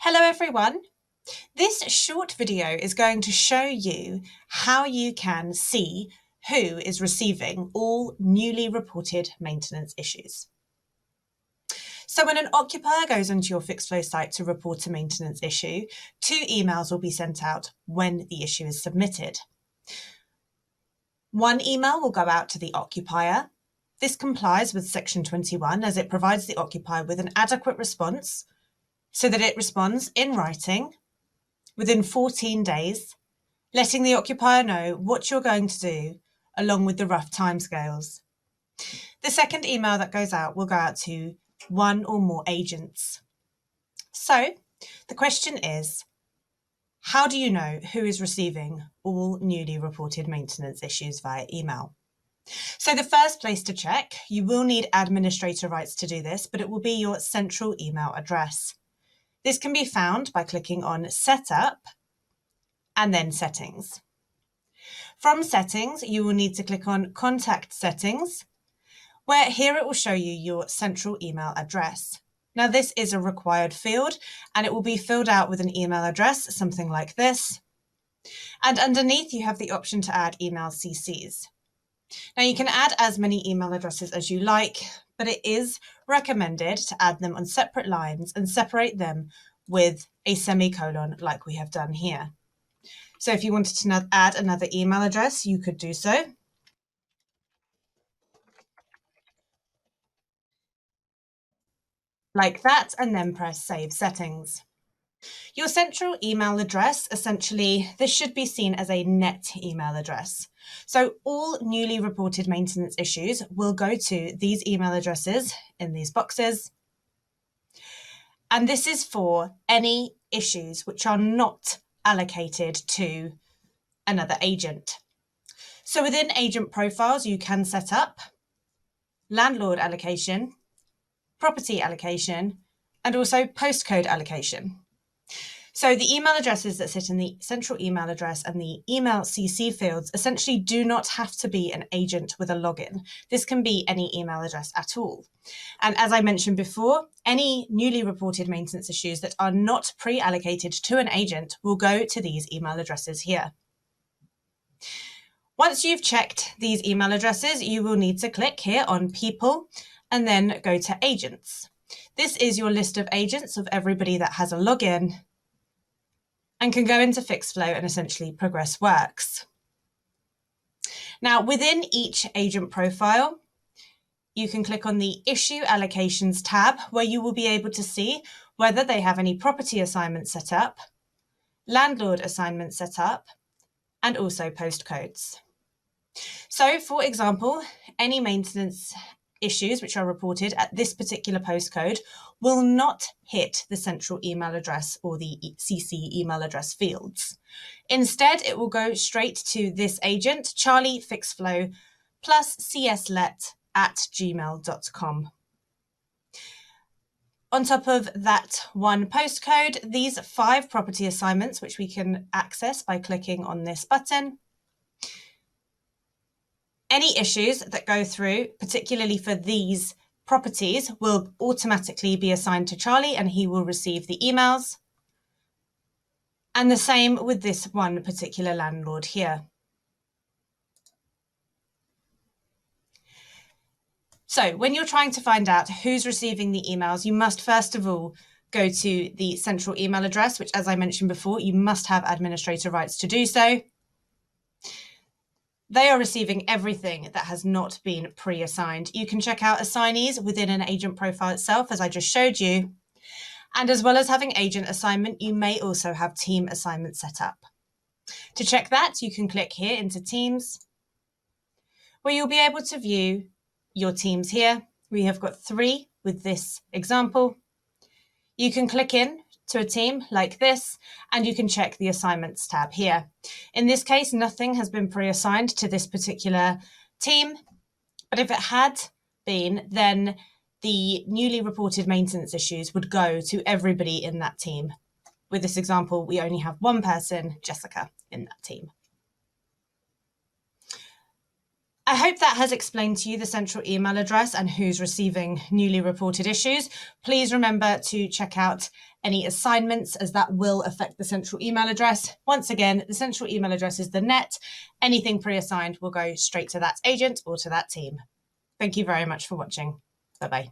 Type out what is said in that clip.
Hello everyone. This short video is going to show you how you can see who is receiving all newly reported maintenance issues. So when an occupier goes onto your Fixflo site to report a maintenance issue, 2 emails will be sent out when the issue is submitted. One email will go out to the occupier. This complies with Section 21 as it provides the occupier with an adequate response so that it responds in writing within 14 days, letting the occupier know what you're going to do along with the rough timescales. The second email that goes out will go out to 1 or more agents. So the question is, how do you know who is receiving all newly reported maintenance issues via email? So the first place to check, you will need administrator rights to do this, but it will be your central email address. This can be found by clicking on Setup and then Settings. From Settings, you will need to click on Contact Settings, where here it will show you your central email address. Now this is a required field and it will be filled out with an email address, something like this. And underneath you have the option to add email CCs. Now you can add as many email addresses as you like, but it is recommended to add them on separate lines and separate them with a semicolon like we have done here. So if you wanted to add another email address, you could do so. Like that, and then press Save Settings. Your central email address, essentially, this should be seen as a net email address. So all newly reported maintenance issues will go to these email addresses in these boxes. And this is for any issues which are not allocated to another agent. So within agent profiles, you can set up landlord allocation, property allocation, and also postcode allocation. So the email addresses that sit in the central email address and the email CC fields essentially do not have to be an agent with a login. This can be any email address at all. And as I mentioned before, any newly reported maintenance issues that are not pre-allocated to an agent will go to these email addresses here. Once you've checked these email addresses, you will need to click here on People and then go to Agents. This is your list of agents of everybody that has a login and can go into Fixflo and essentially progress works. Now, within each agent profile, you can click on the Issue Allocations tab, where you will be able to see whether they have any property assignments set up, landlord assignments set up, and also postcodes. So, for example, any maintenance issues which are reported at this particular postcode will not hit the central email address or the CC email address fields. Instead, it will go straight to this agent, Charlie Fixflo plus cslet@gmail.com. On top of that one postcode, these 5 property assignments, which we can access by clicking on this button. Any issues that go through, particularly for these properties, will automatically be assigned to Charlie and he will receive the emails. And the same with this one particular landlord here. So when you're trying to find out who's receiving the emails, you must first of all go to the central email address, which, as I mentioned before, you must have administrator rights to do so. They are receiving everything that has not been pre-assigned. You can check out assignees within an agent profile itself, as I just showed you. And as well as having agent assignment, you may also have team assignment set up. To check that, you can click here into Teams, where you'll be able to view your teams here. We have got 3 with this example. You can click in to a team like this, and you can check the assignments tab here. In this case, nothing has been pre-assigned to this particular team, but if it had been, then the newly reported maintenance issues would go to everybody in that team. With this example, we only have one person, Jessica, in that team. I hope that has explained to you the central email address and who's receiving newly reported issues. Please remember to check out any assignments, as that will affect the central email address. Once again, the central email address is the net. Anything pre-assigned will go straight to that agent or to that team. Thank you very much for watching. Bye-bye.